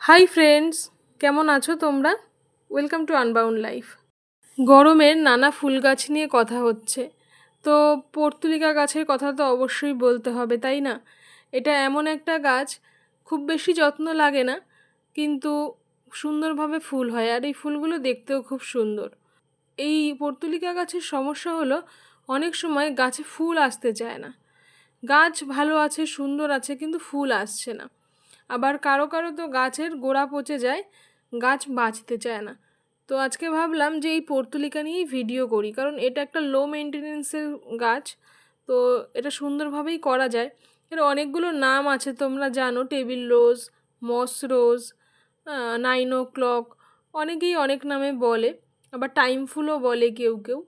Hi friends, কেমন আছো তোমরা? Welcome to unbound life. গরমের নানা ফুল গাছ নিয়ে কথা হচ্ছে। তো পর্তুলিকা গাছের কথা তো অবশ্যই বলতে হবে, তাই না? এটা এমন একটা গাছ, খুব বেশি যত্ন লাগে না, কিন্তু সুন্দরভাবে ফুল হয়, আর এই ফুলগুলো দেখতেও খুব সুন্দর। এই পর্তুলিকা গাছের সমস্যা হলো অনেক সময় গাছে ফুল আসতে চায় না। গাছ ভালো আছে, সুন্দর আছে, কিন্তু ফুল আসছে না। আবার কারো কারো তো গাছের গোড়া পচে যায়, গাছ বাঁচতে চায় না। তো আজকে ভাবলাম যে এই পর্তুলিকা নিয়েই ভিডিও করি, কারণ এটা একটা লো মেনটেনেন্সের গাছ। তো এটা সুন্দরভাবেই করা যায়। এর অনেকগুলো নাম আছে, তোমরা জানো, টেবিল রোজ, মস রোজ, 9 o'clock, অনেকেই অনেক নামে বলে। আবার টাইম ফুলও বলে কেউ কেউ।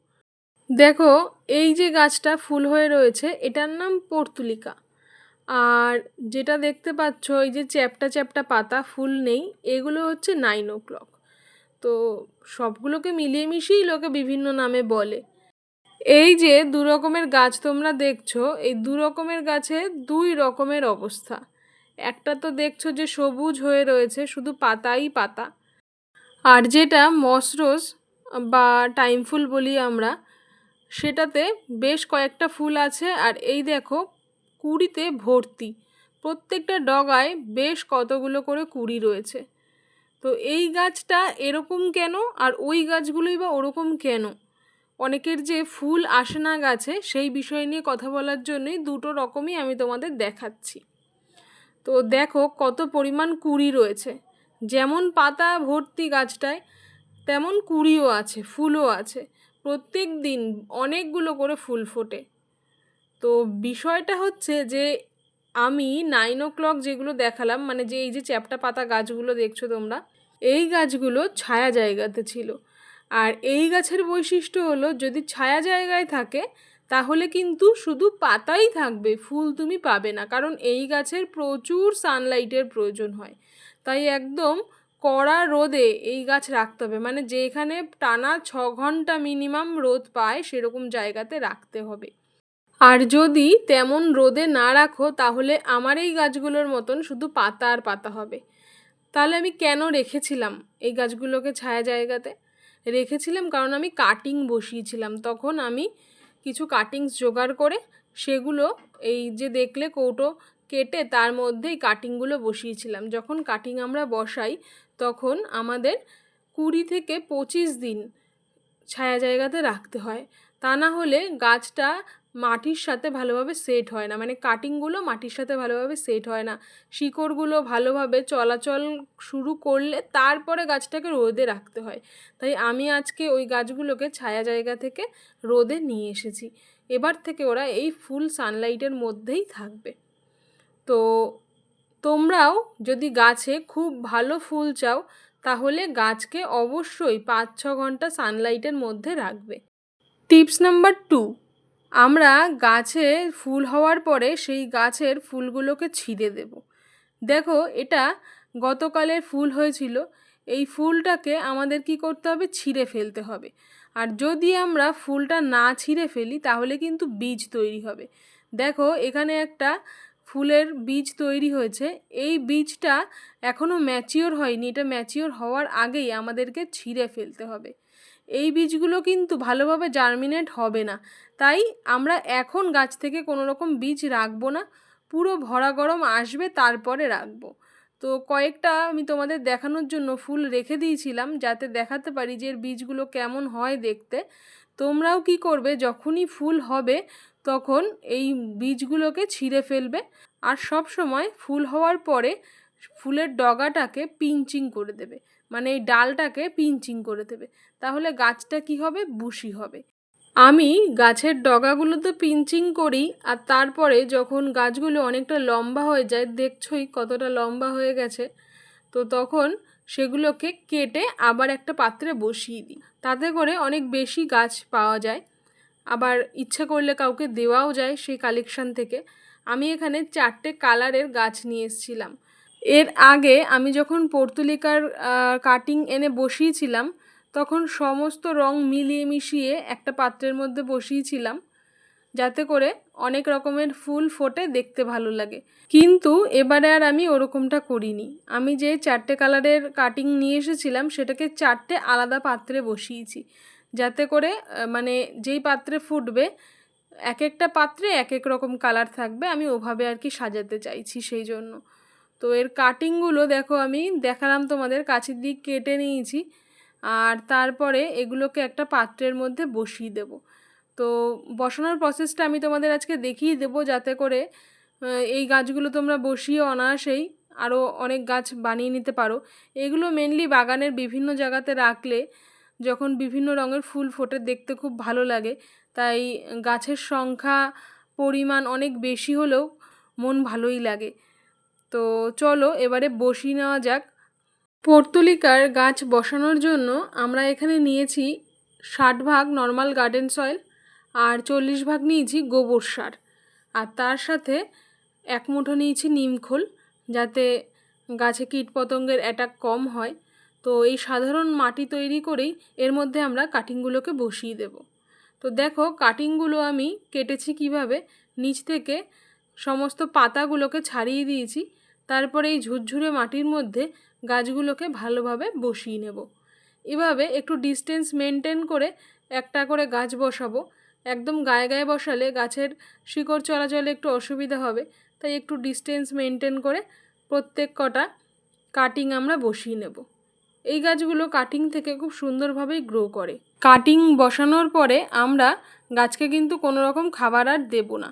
দেখো, এই যে গাছটা ফুল হয়ে রয়েছে এটার নাম পর্তুলিকা। আর যেটা দেখতে পাচ্ছ, এই যে চ্যাপ্টা চ্যাপ্টা পাতা, ফুল নেই, এগুলো হচ্ছে 9 o'clock। তো সবগুলোকে মিলিয়ে মিশিয়েই লোকে বিভিন্ন নামে বলে। এই যে দু রকমের গাছ তোমরা দেখছো, এই দু রকমের গাছে দুই রকমের অবস্থা। একটা তো দেখছো যে সবুজ হয়ে রয়েছে, শুধু পাতাই পাতা। আর যেটা মসরোজ বা টাইম ফুল বলি আমরা, সেটাতে বেশ কয়েকটা ফুল আছে। আর এই দেখো, কুঁড়িতে ভর্তি, প্রত্যেকটা ডগায় বেশ কতগুলো করে কুঁড়ি রয়েছে। তো এই গাছটা এরকম কেন, আর ওই গাছগুলোই বা ওরকম কেন? অনেকের যে ফুল আসে না গাছে, সেই বিষয় নিয়ে কথা বলার জন্যই দুটো রকমই আমি তোমাদের দেখাচ্ছি। তো দেখো কত পরিমাণ কুঁড়ি রয়েছে। যেমন পাতা ভর্তি গাছটায়, তেমন কুঁড়িও আছে, ফুলও আছে। প্রত্যেক দিন অনেকগুলো করে ফুল ফোটে। তো বিষয়টা হচ্ছে যে আমি 9 o'clock যেগুলো দেখালাম, মানে যে এই যে চ্যাপ্টা পাতা গাছগুলো দেখছো তোমরা, এই গাছগুলো ছায়া জায়গাতে ছিল। আর এই গাছের বৈশিষ্ট্য হলো, যদি ছায়া জায়গায় থাকে তাহলে কিন্তু শুধু পাতাই থাকবে, ফুল তুমি পাবে না, কারণ এই গাছের প্রচুর সানলাইটের প্রয়োজন হয়। তাই একদম কড়া রোদে এই গাছ রাখতে হবে, মানে যেখানে টানা 6 ঘন্টা মিনিমাম রোদ পায় সেরকম জায়গাতে রাখতে হবে। আর যদি তেমন রোদে না রাখো তাহলে আমার এই গাছগুলোর মতন শুধু পাতা আর পাতা হবে। তাহলে আমি কেন রেখেছিলাম এই গাছগুলোকে ছায়া জায়গাতে? রেখেছিলাম কারণ আমি কাটিং বসিয়েছিলাম। তখন আমি কিছু কাটিংস জোগাড় করে সেগুলো, এই যে দেখলে কৌটো কেটে তার মধ্যে এই কাটিংগুলো বসিয়েছিলাম। যখন কাটিং আমরা বসাই তখন আমাদের 20 থেকে 25 দিন ছায়া জায়গাতে রাখতে হয়। তা না হলে গাছটা মাটির সাথে ভালোভাবে সেট হয় না, মানে কাটিংগুলো মাটির সাথে ভালোভাবে সেট হয় না। শিকড়গুলো ভালোভাবে চলাচল শুরু করলে তারপরে গাছটাকে রোদে রাখতে হয়। তাই আমি আজকে ওই গাছগুলোকে ছায়া জায়গা থেকে রোদে নিয়ে এসেছি। এবার থেকে ওরা এই ফুল সানলাইটের মধ্যেই থাকবে। তো তোমরাও যদি গাছে খুব ভালো ফুল চাও তাহলে গাছকে অবশ্যই 5-6 ঘন্টা সানলাইটের মধ্যে রাখবে। টিপস নাম্বার 2, আমরা গাছে ফুল হওয়ার পরে সেই গাছের ফুলগুলোকে ছিঁড়ে দেব। দেখো, এটা গতকালের ফুল হয়েছিল, এই ফুলটাকে আমাদের কি করতে হবে? ছিঁড়ে ফেলতে হবে। আর যদি আমরা ফুলটা না ছিঁড়ে ফেলি তাহলে কিন্তু বীজ তৈরি হবে। দেখো, এখানে একটা ফুলের বীজ তৈরি হয়েছে। এই বীজটা এখনও ম্যাচিওর হয়নি, এটা ম্যাচিওর হওয়ার আগেই আমাদেরকে ছিঁড়ে ফেলতে হবে। এই বীজগুলো কিন্তু ভালোভাবে জার্মিনেট হবে না, তাই আমরা এখন গাছ থেকে কোনো রকম বীজ রাখবো না। পুরো ভরা গরম আসবে তারপরে রাখবো। তো কয়েকটা আমি তোমাদের দেখানোর জন্য ফুল রেখে দিয়েছিলাম, যাতে দেখাতে পারি যে এর বীজগুলো কেমন হয় দেখতে। তোমরাও কি করবে, যখনই ফুল হবে তখন এই বীজগুলোকে ছিঁড়ে ফেলবে। আর সব সময় ফুল হওয়ার পরে ফুলের ডগাটাকে পিঞ্চিং করে দেবে, মানে এই ডালটাকে পিঞ্চিং করে দেবে। তাহলে গাছটা কি হবে? বুশি হবে। আমি গাছের ডগাগুলো তো পিঞ্চিং করি, আর তারপরে যখন গাছগুলো অনেকটা লম্বা হয়ে যায়, দেখছোই কতটা লম্বা হয়ে গেছে, তো তখন সেগুলোকে কেটে আবার একটা পাত্রে বসিয়ে দিই। তাতে করে অনেক বেশি গাছ পাওয়া যায়, আবার ইচ্ছে করলে কাউকে দেওয়াও যায় সেই কালেকশন থেকে। আমি এখানে 4টে কালারের গাছ নিয়ে এসেছিলাম। এর আগে আমি যখন পর্তুলিকার কাটিং এনে বসিয়েছিলাম তখন সমস্ত রং মিলিয়ে মিশিয়ে একটা পাত্রের মধ্যে বসিয়েছিলাম। যাতে করে অনেক রকমের ফুল ফোটে, দেখতে ভালো লাগে। কিন্তু এবারে আর আমি ওরকমটা করিনি। আমি যে 4টে কালারের কাটিং নিয়ে এসেছিলাম সেটাকে 4টে আলাদা পাত্রে বসিয়েছি, যাতে করে মানে যেই পাত্রে ফুটবে এক একটা পাত্রে এক এক রকম কালার থাকবে। আমি ওভাবে আর কি সাজাতে চাইছি, সেই জন্য। তো এর কাটিংগুলো দেখো, আমি দেখালাম তোমাদের, কাছের দিক কেটে নিয়েছি। আর তারপরে এগুলোকে একটা পাত্রের মধ্যে বসিয়ে দেব। তো বসানোর প্রসেসটা আমি তোমাদের আজকে দেখিয়ে দেবো, যাতে করে এই গাছগুলো তোমরা বসিয়ে অনায়াসেই আরও অনেক গাছ বানিয়ে নিতে পারো। এগুলো মেনলি বাগানের বিভিন্ন জায়গাতে রাখলে যখন বিভিন্ন রঙের ফুল ফোটে, দেখতে খুব ভালো লাগে। তাই গাছের সংখ্যা পরিমাণ অনেক বেশি হলেও মন ভালোই লাগে। তো চলো এবারে বসিয়ে নেওয়া যাক। পর্তুলিকার গাছ বসানোর জন্য আমরা এখানে নিয়েছি 60 ভাগ নর্মাল গার্ডেন সয়েল, আর 40 ভাগ নিয়েছি গোবর সার, আর তার সাথে 1 মুঠো নিয়েছি নিমখোল, যাতে গাছে কীটপতঙ্গের অ্যাটাক কম হয়। তো এই সাধারণ মাটি তৈরি করেই এর মধ্যে আমরা কাটিংগুলোকে বসিয়ে দেব। তো দেখো কাটিংগুলো আমি কেটেছি কিভাবে। নিচ থেকে সমস্ত পাতাগুলোকে ছাড়িয়ে দিয়েছি, তারপরে এই ঝুরঝুরে মাটির মধ্যে গাছগুলোকে ভালোভাবে বসিয়ে নেব। এভাবে একটু ডিস্টেন্স মেনটেন করে একটা করে গাছ বসাবো। একদম গায়ে গায়ে বসালে গাছের শিকড় চলাচলে একটু অসুবিধা হবে, তাই একটু ডিস্টেন্স মেনটেন করে প্রত্যেক কটা কাটিং আমরা বসিয়ে নেব। এই গাছগুলো কাটিং থেকে খুব সুন্দরভাবেই গ্রো করে। কাটিং বসানোর পরে আমরা গাছকে কিন্তু কোনো রকম খাবার আর দেব না।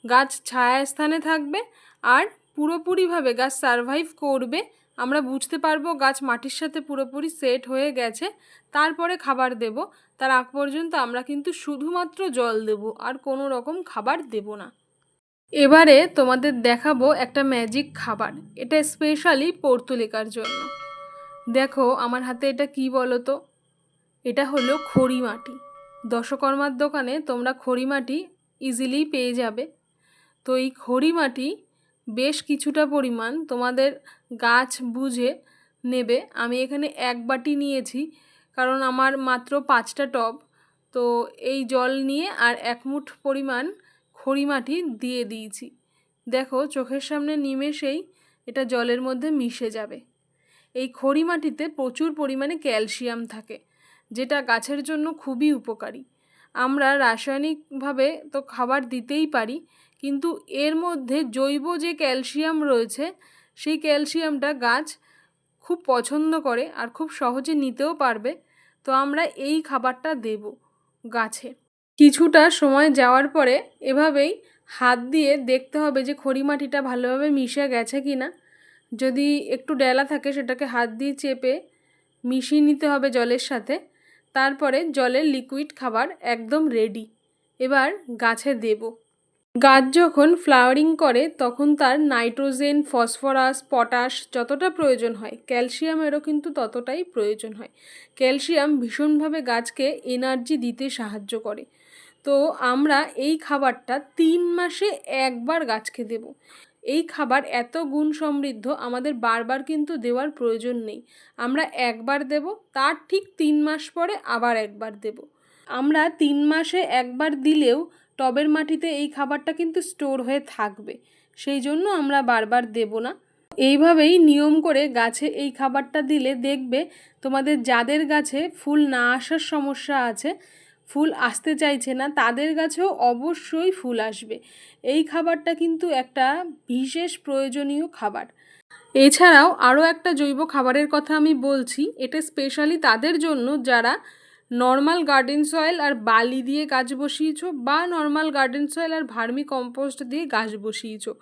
গাছ ছায়া স্থানে থাকবে, আর পুরোপুরিভাবে গাছ সারভাইভ করবে। আমরা বুঝতে পারবো গাছ মাটির সাথে পুরোপুরি সেট হয়ে গেছে, তারপরে খাবার দেব। তার আগ পর্যন্ত আমরা কিন্তু শুধুমাত্র জল দেব, আর কোনো রকম খাবার দেব না। এবারে তোমাদের দেখাবো একটা ম্যাজিক খাবার, এটা স্পেশালি পর্তুলিকার জন্য। দেখো আমার হাতে এটা কি বলো তো? এটা হলো খড়ি মাটি। দশকর্মার দোকানে তোমরা খড়ি মাটি ইজিলি পেয়ে যাবে। তো এই খড়ি মাটি বেশ কিছুটা পরিমাণ তোমাদের গাছ বুঝে নেবে। আমি এখানে 1 বাটি নিয়েছি, কারণ আমার মাত্র 5টা টব। তো এই জল নিয়ে আর 1 মুঠ পরিমাণ খড়ি মাটি দিয়ে দিয়েছি। দেখো চোখের সামনে নিমেষেই এটা জলের মধ্যে মিশে যাবে। এই খড়ি মাটিতে প্রচুর পরিমাণে ক্যালসিয়াম থাকে, যেটা গাছের জন্য খুবই উপকারী। আমরা রাসায়নিকভাবে তো খাবার দিতেই পারি, কিন্তু এর মধ্যে জৈব যে ক্যালসিয়াম রয়েছে, সেই ক্যালসিয়ামটা গাছ খুব পছন্দ করে আর খুব সহজে নিতেও পারবে। তো আমরা এই খাবারটা দেব গাছে। কিছুটা সময় যাওয়ার পরে এভাবেই হাত দিয়ে দেখতে হবে যে খড়ি মাটিটা ভালোভাবে মিশে গেছে কি না। যদি একটু ডেলা থাকে সেটাকে হাত দিয়ে চেপে মিশিয়ে নিতে হবে জলের সাথে। তারপরে জলের লিকুইড খাবার একদম রেডি। এবার গাছে দেব। গাছ যখন ফ্লাওয়ারিং করে তখন তার নাইট্রোজেন, ফসফরাস, পটাশ যতটা প্রয়োজন হয়, ক্যালসিয়ামেরও কিন্তু ততটাই প্রয়োজন হয়। ক্যালসিয়াম ভীষণভাবে গাছকে এনার্জি দিতে সাহায্য করে। তো আমরা এই খাবারটা 3 মাসে একবার গাছকে দেব। এই খাবার এত গুণ সমৃদ্ধ, আমাদের বারবার কিন্তু দেওয়ার প্রয়োজন নেই। আমরা একবার দেব, তার ঠিক 3 মাস পরে আবার একবার দেব। আমরা 3 মাসে একবার দিলেও টবের মাটিতে এই খাবারটা কিন্তু স্টোর হয়ে থাকবে, সেই জন্য আমরা বারবার দেব না। এইভাবেই নিয়ম করে গাছে এই খাবারটা দিলে দেখবে তোমাদের যাদের গাছে ফুল না আসার সমস্যা আছে, ফুল আসতে চাইছে না, তাদের গাছেও অবশ্যই ফুল আসবে। এই খাবারটা কিন্তু একটা বিশেষ প্রয়োজনীয় খাবার। এছাড়াও আরও একটা জৈব খাবারের কথা আমি বলছি, এটা স্পেশালি তাদের জন্য যারা নর্মাল গার্ডেন সয়েল আর বালি দিয়ে গাছ বসিয়েছো, বা নর্মাল গার্ডেন সয়েল আর ভার্মি কম্পোস্ট দিয়ে গাছ বসিয়েছো।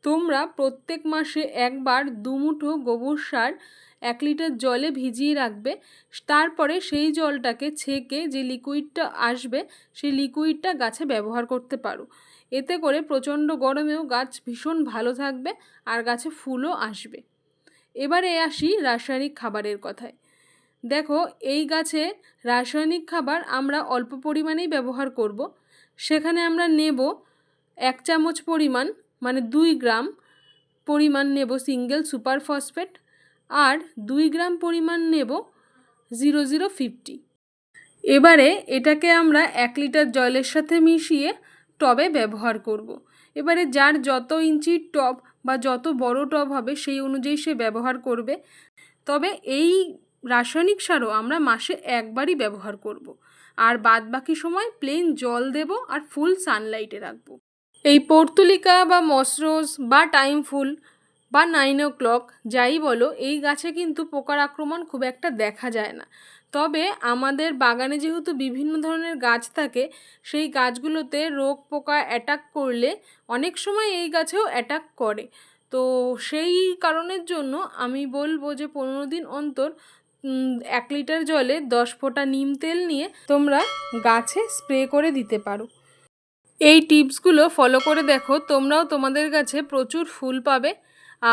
তোমরা প্রত্যেক মাসে একবার 2 মুঠো গোবর সার 1 লিটার জলে ভিজিয়ে রাখবে। তারপরে সেই জলটাকে ছেঁকে যে লিকুইডটা আসবে, সেই লিকুইডটা গাছে ব্যবহার করতে পারো। এতে করে প্রচণ্ড গরমেও গাছ ভীষণ ভালো থাকবে, আর গাছে ফুলও আসবে। এবারে আসি রাসায়নিক খাবারের কথায়। দেখো এই গাছে রাসায়নিক খাবার আমরা অল্প পরিমাণেই ব্যবহার করব। সেখানে আমরা নেব 1 চামচ পরিমাণ, মানে 2 গ্রাম পরিমাণ নেব সিঙ্গেল সুপার ফসফেট, আর 2 গ্রাম পরিমাণ নেব 0050। এবারে এটাকে আমরা 1 লিটার জলের সাথে মিশিয়ে টবে ব্যবহার করব। এবারে যার যত ইঞ্চির টব বা যত বড় টব হবে সেই অনুযায়ী সে ব্যবহার করবে। তবে এই রাসায়নিক সারও আমরা মাসে একবারই ব্যবহার করব। আর বাদবাকি সময় প্লেন জল দেব আর ফুল সানলাইটে রাখবো। এই পর্তুলিকা বা মসরোজ বা টাইম ফুল বা 9 o'clock যাই বলো, এই গাছে কিন্তু পোকার আক্রমণ খুব একটা দেখা যায় না। তবে আমাদের বাগানে যেহেতু বিভিন্ন ধরনের গাছ থাকে, সেই গাছগুলোতে রোগ পোকা অ্যাটাক করলে অনেক সময় এই গাছেও অ্যাটাক করে। তো সেই কারণের জন্য আমি বলবো যে 15 দিন অন্তর 1 লিটার জলে 10 ফোঁটা নিম তেল নিয়ে তোমরা গাছে স্প্রে করে দিতে পারো। এই টিপসগুলো ফলো করে দেখো, তোমরাও তোমাদের গাছে প্রচুর ফুল পাবে।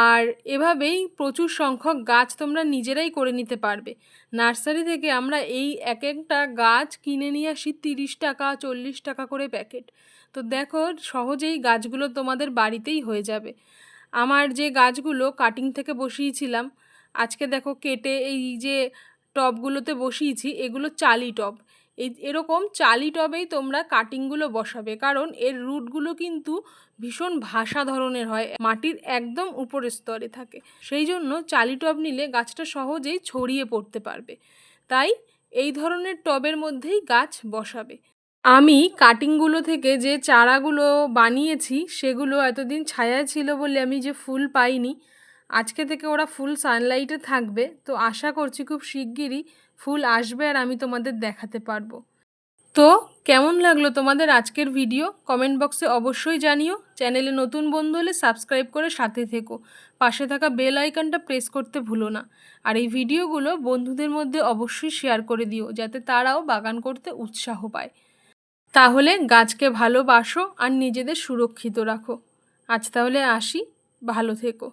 আর এভাবেই প্রচুর সংখ্যক গাছ তোমরা নিজেরাই করে নিতে পারবে। নার্সারি থেকে আমরা এই এক একটা গাছ কিনে নিয়ে আসি 30 টাকা 40 টাকা করে প্যাকেট। তো দেখো সহজেই গাছগুলো তোমাদের বাড়িতেই হয়ে যাবে। আমার যে গাছগুলো কাটিং থেকে বসিয়েছিলাম, আজকে দেখো কেটে এই যে টবগুলোতে বসিয়েছি, এগুলো চালি টব। এরকম চালি টবেই তোমরা কাটিংগুলো বসাবে, কারণ এর রুটগুলো কিন্তু ভীষণ ভাসা ধরনের হয়, মাটির একদম উপরের স্তরে থাকে। সেই জন্য চালি টব নিলে গাছটা সহজেই ছড়িয়ে পড়তে পারবে। তাই এই ধরনের টবের মধ্যেই গাছ বসাবে। আমি কাটিংগুলো থেকে যে চারাগুলো বানিয়েছি সেগুলো এতদিন ছায়ায় ছিল বলে আমি যে ফুল পাইনি। আজকে থেকে ওরা ফুল সানলাইটে থাকবে, তো আশা করছি খুব শিগগিরই ফুল আসবে আর আমি তোমাদের দেখাতে পারবো। তো কেমন লাগলো তোমাদের আজকের ভিডিও কমেন্ট বক্সে অবশ্যই জানিও। চ্যানেলে নতুন বন্ধু হলে সাবস্ক্রাইব করে সাথে থেকো, পাশে থাকা বেল আইকনটা প্রেস করতে ভুলো না। আর এই ভিডিওগুলো বন্ধুদের মধ্যে অবশ্যই শেয়ার করে দিও, যাতে তারাও বাগান করতে উৎসাহ পায়। তাহলে গাছকে ভালোবাসো আর নিজেদের সুরক্ষিত রাখো। আজ তাহলে আসি, ভালো থেকো।